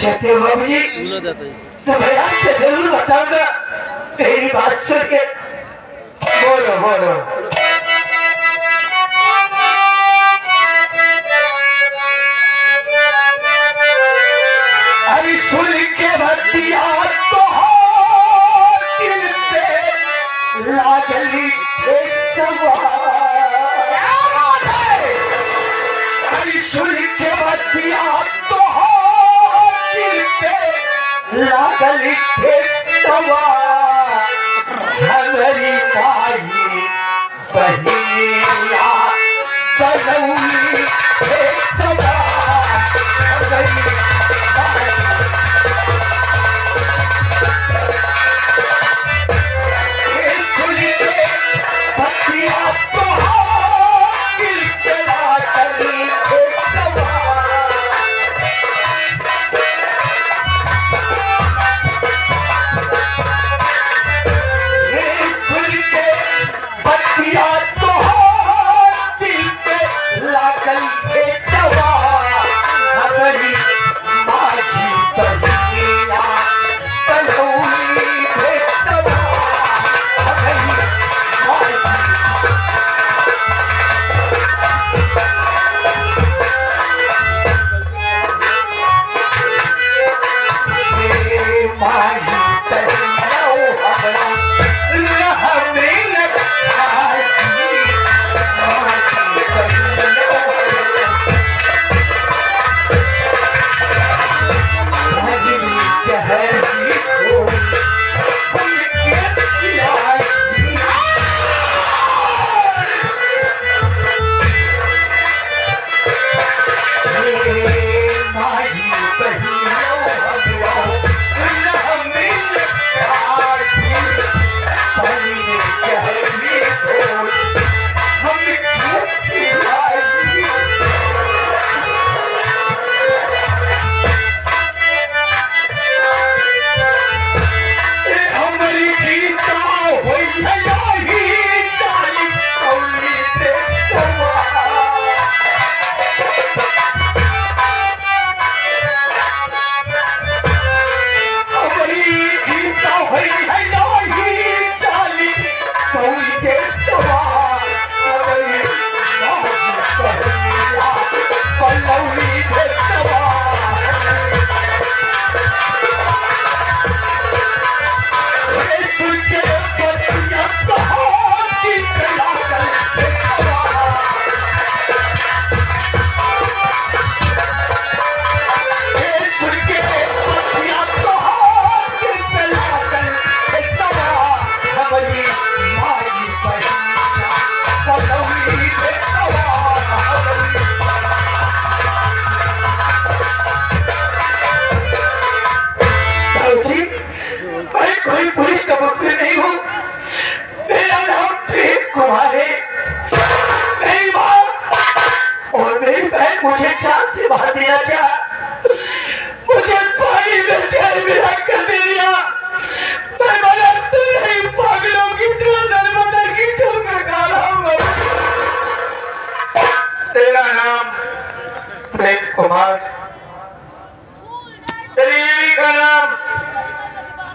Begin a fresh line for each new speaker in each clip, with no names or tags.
चाहते हो बाबू जी तो मैं आपसे जरूर बताऊंगा। तेरी बात सुन के बोलो बोलो। अरे सुन के भक्तिया तो दिल पे लागली क्या बात है। अरे सुन के भक्तिया तो लागली ठेसवा हमारी माई बहिया बनौली ठेसवा हमारी सुनी के भक्तिया तो दिल पे लागली ठेसवा।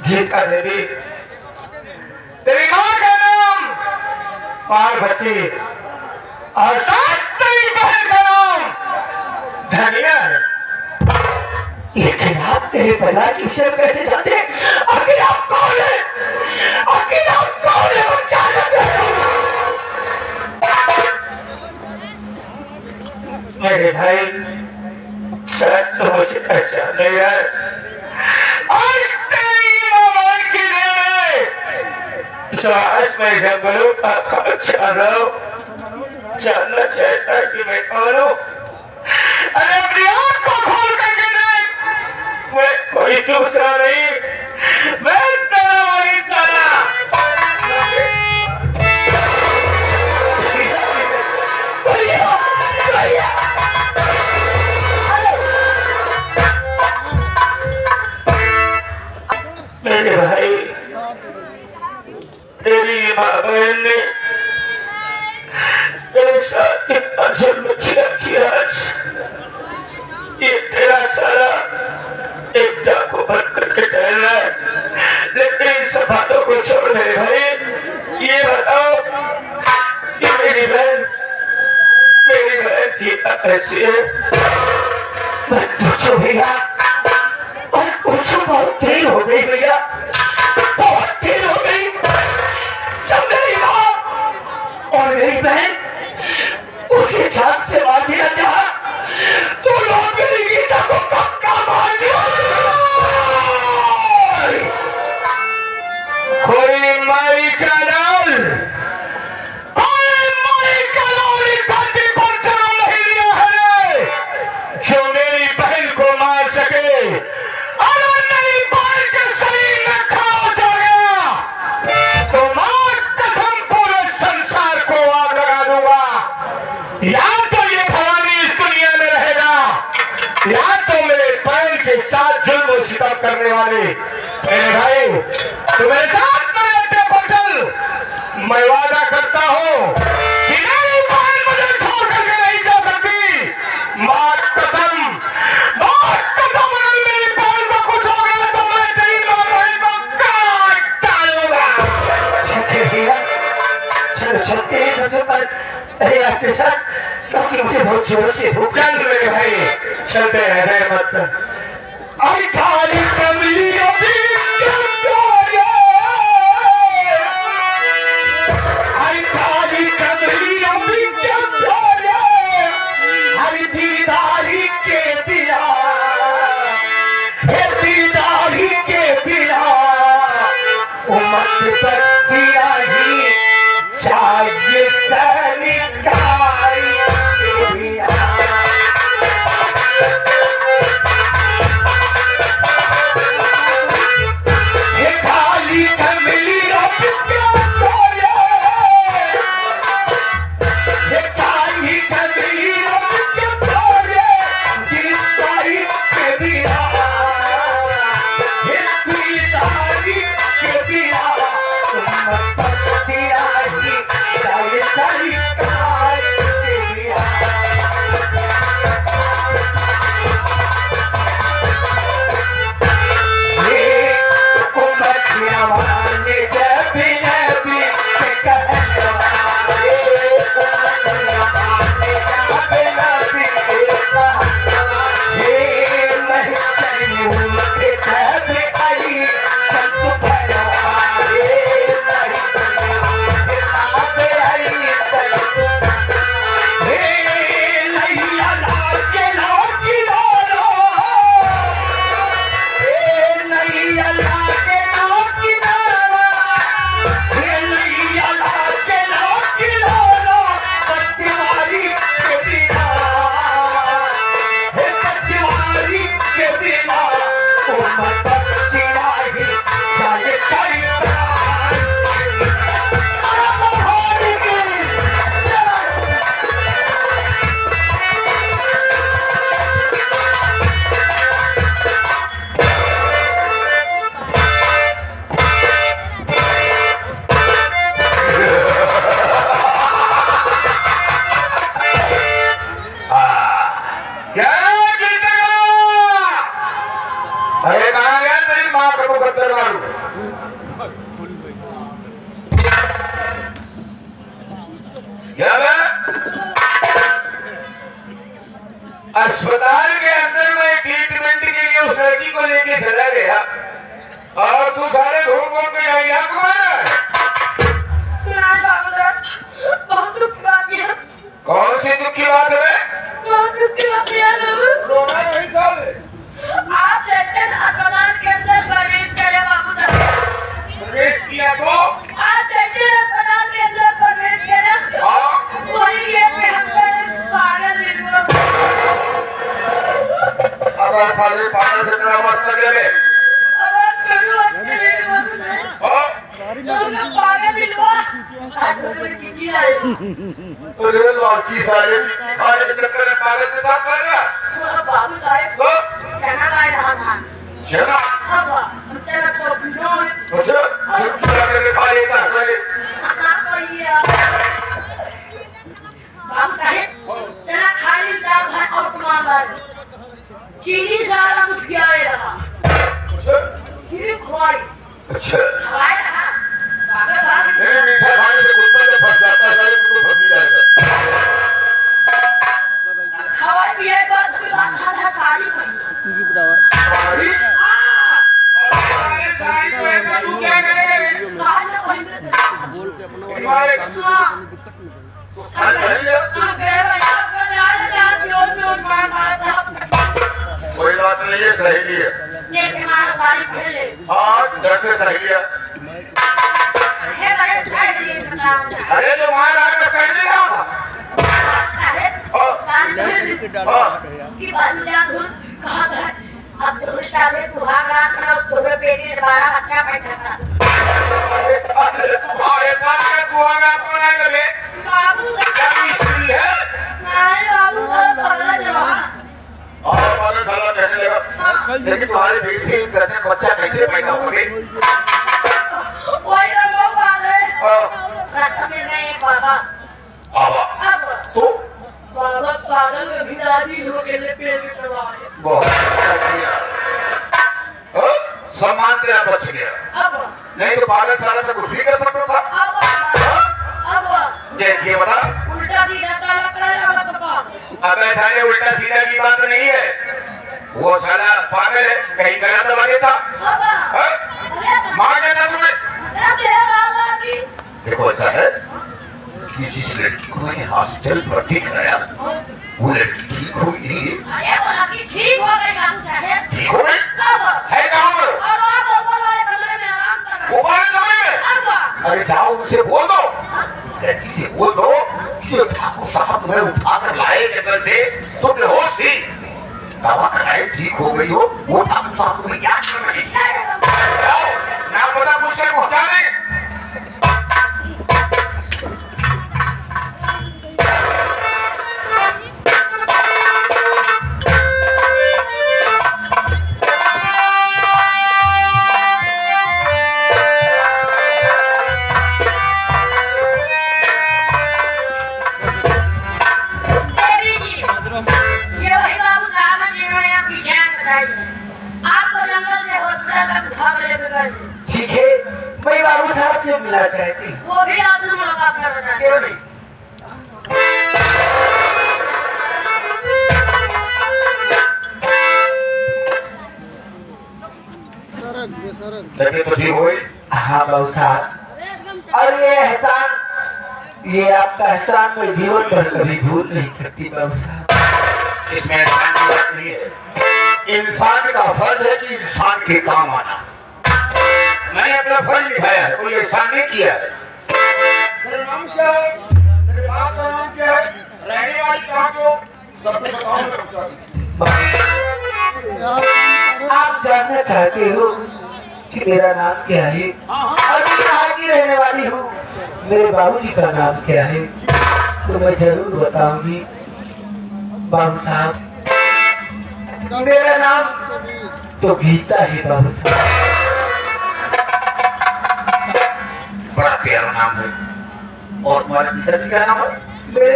गीता देवी, तेरी माँ का नाम पार्वती और साथ तेरी बहन का नाम धनिया है। लेकिन आप तेरे परिवार की विषय कैसे जानते हैं? आखिर आप कौन है? आखिर आप कौन है? मैं जानना चाहता हूं। मेरे भाई शायद तो मुझे पहचान नहीं है। आज तेरी मामा की देन है जो आज मैं जंगलों का खर्च कर रहा हूं। जानना चाहता है कि मैं कौन हूं? अरे अपनी आंख को खोल करके देख, मैं कोई दूसरा नहीं, मैं तेरा वही साला। मेरे भाई तेरी माँ बहन ने मेरे साथ इतना जुल्म किया आज ये तेरा सारा एक डाकू बन करके टहल रहा है। लेकिन इन सब बातों को छोड़ मेरे भाई, ये बताओ कि मेरी बहन की ऐसी है? मत पूछो भैया, और पूछो, बहुत देर हो गई भैया, बहुत देर हो गई। जब मेरी माँ और मेरी बहन उनके जान से मार देना चाहा तो लोग मेरी गीता को कक्का मार दिया। कोई माई का डाल, कोई माई का डाल धरती पर जन्म नहीं लिया है जो मेरी बहन को मार सके। अगर मेरी बहन के शरीर में खड़ा हो जाएगा तो मां कसम पूरे संसार को आग लगा दूंगा। या तो ये भवानी इस दुनिया में रहेगा, या तो मेरे बहन के साथ जुल्म सितम करने वाले। मेरे भाई तो मेरे साथ मेरे अड्डे पर चल। मैं वादा करता हूं कि मेरी बहन मुझे छोड़ करके नहीं जा सकती। मां कसम, अगर मेरी बहन को कुछ हो गया तो मैं तेरी मां बहन को काट डालूंगा। चलो चलते हैं सबसे पर। अरे आपके साथ, क्योंकि मुझे बहुत जोरों से भूख। चल मेरे भाई चलते हैं, देर मत कर। आई खाली कमली रबी अंदर मारू। क्या अस्पताल के अंदर में ट्रीटमेंट के लिए उस लड़की को लेके चला गया और तू सारे घूम घूम के जाएगा तुम्हारा।
बहुत दुख की बात है।
कौन सी दुख की बात है?
बहुत दुख की बात है।
रोना नहीं साल
आप जैसे अस्पताल के अंदर प्रवेश करे बाबू साहब।
प्रवेश किया तो
आप जैसे अस्पताल के अंदर प्रवेश करे वही गेट पे हम पागल निर्भर।
अब साले पागल से तेरा मस्त कर ले।
अब करू अच्छे मेरे बाबू साहब। तो पागल मिलवा आज तो चिट्ठी लाई।
अरे लड़की साले चिट्ठी खाने के चक्कर में पागल के साथ कर गया।
बाबू साहब
तो
चना ला रहा था।
चना
अब चना तो पिनो
अच्छा सिर्फ चला करके खा लेता है।
ना कहिए बाबू साहब चना खा ली जा भाई और कमान ला चीनी सारा उठ गया रहा।
अच्छा
चीनी खोई
अच्छा
खवाए रहा पागल भाग
नहीं मीठा खाने से कुत्ता जब फंस जाता है साले तो फंस ही जाएगा।
खवाए पिए बस के बाद खाना साड़ी पहनी
साड़ी
हां
साड़ी पहन तू क्या करेगा?
साड़ी पहन
बोल के अपना
हमारे कोई बात नहीं है सहेली है।
लेकिन हमारा साड़ी पहन ले
हाँ डर से सहेली है।
है बड़े साड़ी बता
अरे जो वहाँ आकर सहेली है होगा।
साड़ी पहन ले की बात में जा धुन कहा था अब तो साले सुहाग रात में और तोरे बेटी ने 12 बच्चा पैदा करा।
तुम्हारे पास में सुहागा सोना करे
बाबू
क्या स्त्री है?
नहीं बाबू पगला जवान
और वाले साला कहने लगा लेकिन तुम्हारी बेटी करने बच्चा कैसे पैदा हो गई?
वही तो वो बात है। रक्त में नहीं बाबा
आवा
अब
तो
बाबा पागल में भिड़ादी हो के लिए पेड़ में चढ़वाए।
बहुत सम्मान तेरा बच गया।
अब
नहीं तो पागल साला से कुछ भी कर सकता था।
अब
देखिए बता
उल्टा सीधा ताला कराया तो
अबे साले उल्टा सीधा की बात नहीं है। वो साला पागल है कहीं गला दबा देता मार देता तुम्हें। देखो ऐसा है कि जिस लड़की को मैंने हॉस्पिटल भर्ती कराया वो लड़की ठीक हुई नहीं है।
ठीक हो गई बाबू साहब।
ठीक हो गई है कहाँ पर? ऊपर वाले कमरे में। अरे जाओ उनसे बोल दो लड़की से बोल दो कि जो ठाकुर साहब तुम्हें उठा कर लाए जंगल से तुम बेहोश थी दवा कराए ठीक हो गई हो वो ठाकुर साहब तुम्हें याद कर रहे जाओ ना पता पूछ कर पहुंचा दें।
आपको जंगल से हॉस्पिटल तक उठा कर लेकर गए।
ठीक है मैं बाबू साहब से मिलना चाहती हूँ।
वो भी आपसे मुलाकात करना चाहते हैं।
क्यों नहीं?
तबीयत तो ठीक हो गई?
हाँ बाबू साहब और ये एहसान ये आपका एहसान मैं जीवन भर कभी भूल नहीं सकती बाबू साहब।
इसमें एहसान की बात नहीं है। इंसान का फर्ज है कि इंसान के काम आना। मैंने अपना फर्ज निभाया है कोई एहसान नहीं किया है। तेरा नाम क्या है? तेरे बाप का नाम क्या है? रहने वाली कहाँ के हो? सब कुछ बताओ।
आप जानना चाहते हो कि मेरा नाम क्या है और मैं कहाँ की रहने वाली हूँ मेरे बाबूजी का नाम क्या है तो मैं जरूर बताऊंगी बाबू साहब। मेरा नाम तो गीता है बाबू साहब।
बड़ा प्यारा नाम है। और तुम्हारे पिताजी का नाम है?
मेरे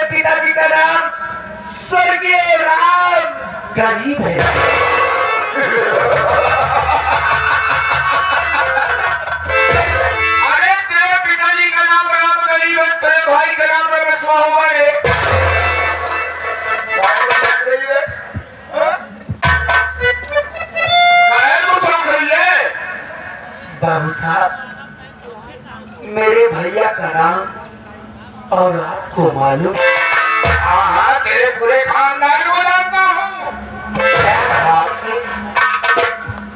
पिताजी का नाम स्वर्गीय राम गरीब है।
अरे तेरे पिताजी का नाम राम गरीब है, तेरे भाई का नाम रमेशवा होगा रे।
बाबू साहब, मेरे भैया का नाम और आपको मालूम?
हाँ, तेरे पूरे खानदान को जानता हूँ।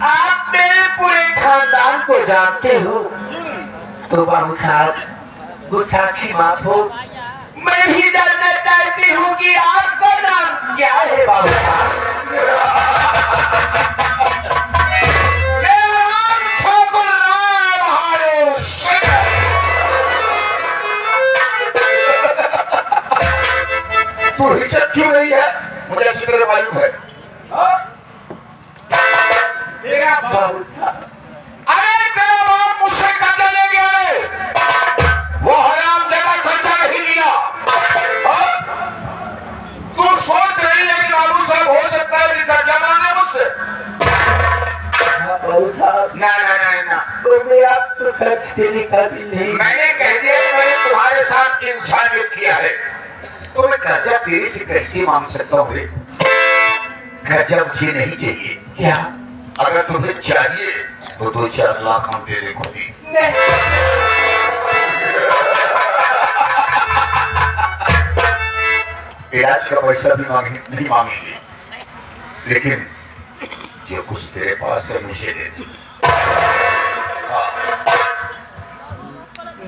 आप मेरे पूरे खानदान को जानते हो तो बाबू साहब गुस्साखी माफ हो, मैं भी जानना चाहती हूँ कि आपका नाम क्या है बाबू साहब?
मेरा नाम ठाकुर राम हारो सिंह। तू हिचक क्यों नहीं है? मुझे अच्छी तरह मालूम है।
मेरा बाबू साहब,
अरे तेरा बाप मुझसे कर्जा ले गया है, वो हराम जगह खर्चा नहीं लिया। तू सोच रही है कि बाबू साहब हो सकता है कि कर्जा मांगे मुझसे?
बाबू साहब,
ना ना ना ना,
तो मैं आपको खर्च देने का भी नहीं।
मैंने कह दिया कि मैंने तुम्हारे साथ इंसानियत किया है, तो मैं कर्जा तेरे से कैसे मांग सकता हूँ? कर्जा मुझे नहीं चाहिए।
क्या?
अगर तुम्हें चाहिए तो 2-4 लाख हम दे दे खुद ही। इलाज का पैसा भी नहीं मांगेंगे, लेकिन जो कुछ तेरे पास है मुझे दे दे।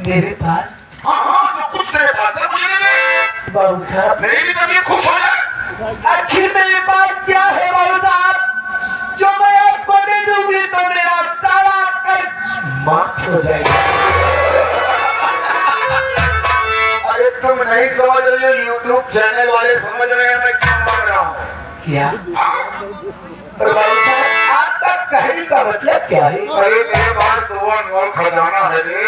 मेरे पास?
हाँ हाँ, जो कुछ तेरे पास है मुझे दे दे।
बाबू साहब,
मेरी भी तबीयत खुश हो जाए।
आखिर मेरे पास क्या है बाबू साहब जो मैं आपको दे दूंगी तो मेरा सारा कर्ज माफ हो जाएगा?
अरे तुम नहीं समझ रहे हो, यूट्यूब चैनल वाले समझ रहे हैं मैं क्या मांग रहा हूँ।
क्या? और बाबू साहब, आपका कहने का मतलब क्या है?
अरे मेरे पास तो अनमोल खजाना है रे।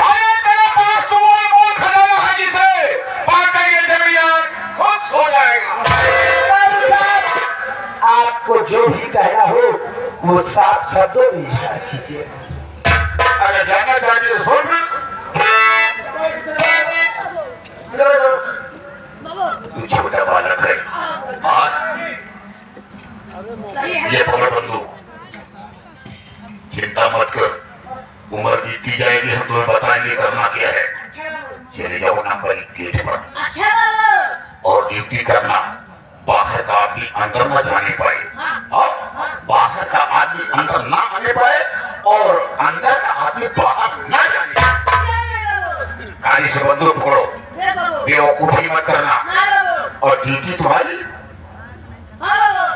अरे मेरे पास तो अनमोल खजाना है जिसे पाकर ये जमीन खुश हो जाएगा।
बाबू साहब, आपको जो भी कहना हो वो साफ शब्दों में इजहार कीजिए।
अगर जानना चाहती हो सुन। तू छोटा बालक है, और ये पकड़ बंदूक। चिंता मत कर, उम्र बीतती जाएगी, हम तुम्हें बताएंगे करना क्या है। चले जाओ नंबर 1 गेट पर और ड्यूटी करना। बाहर का आदमी अंदर न जाने पाए, और बाहर का आदमी अंदर ना आने पाए, और अंदर का आदमी बाहर न जाने पाए। गाड़ी से बंदूक पकड़ो, बेवकूफी मत करना, और ड्यूटी तुम्हारी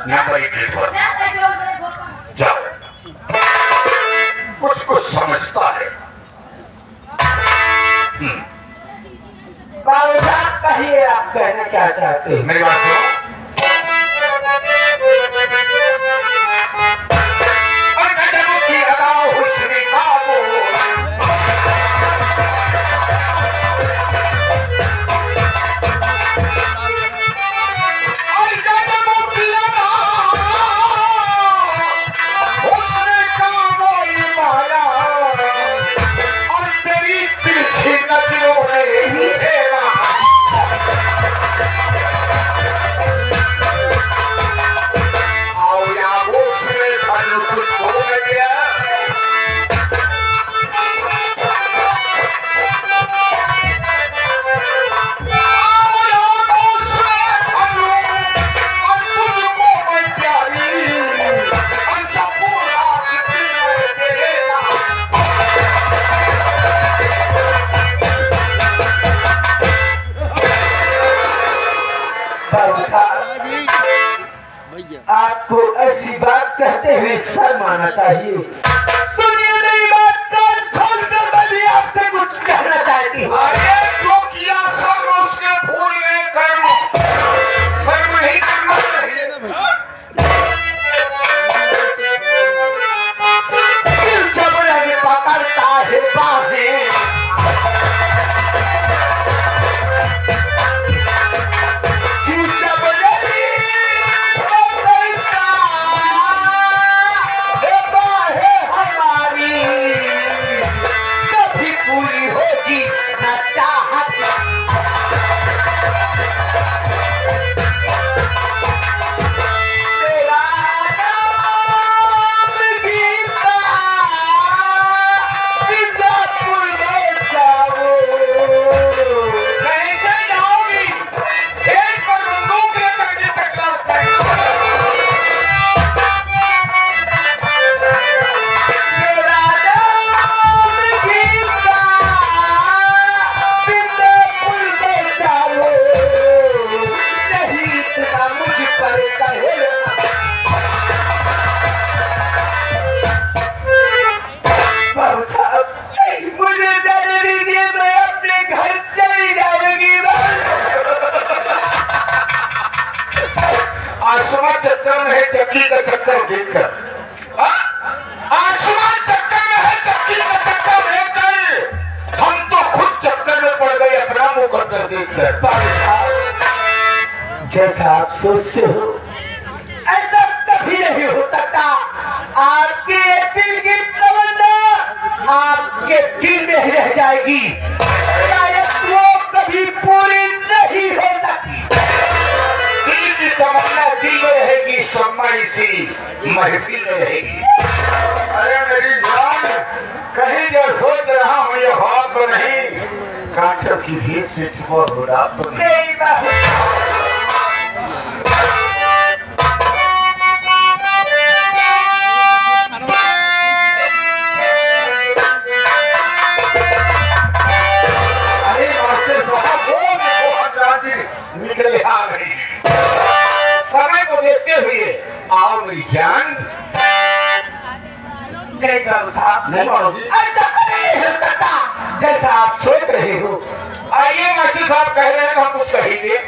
नंबर 1 गेट पर। जाओ, कुछ कुछ समझता है।
बाबू साहब, कहिए आप कहना क्या चाहते हैं?
मेरी बात सुनो।
आपको ऐसी बात कहते हुए शर्म आना चाहिए। सुनिए मेरी बात, कान खोल कर मैं भी आपसे कुछ कहना चाहती हूँ।
अरे जो किया सब उसके भूल गए कर्म, शर्म नहीं करना चाहिए।
जब रंग पकड़ता है बाहें
में है चक्की का चक्कर देखकर, आसमान चक्कर में है चक्की का चक्कर देखकर, हम तो खुद चक्कर में पड़ गए अपना मुकद्दर देखकर।
जैसा आप सोचते हो ऐसा कभी नहीं हो सकता। आपके दिल की तमन्ना आपके दिल में ही रह जाएगी, शायद वो कभी पूरी नहीं हो सकती।
दिल की तमन्ना दिल में रहेगी, सम्मा इसी महफिल में रहेगी। अरे मेरी जान, कहीं जो सोच रहा हूँ ये हो तो नहीं, कांटों की भीड़ में छुपा घोड़ा तो नहीं। निकले आ रही समय को देखते हुए आओ मेरी जान।
नहीं बाबू साहब,
नहीं बाबू जी,
ऐसा नहीं हो सकता जैसा आप सोच रहे हो।
आइए मास्टर साहब कह रहे हैं तो हम कुछ कह ही दे।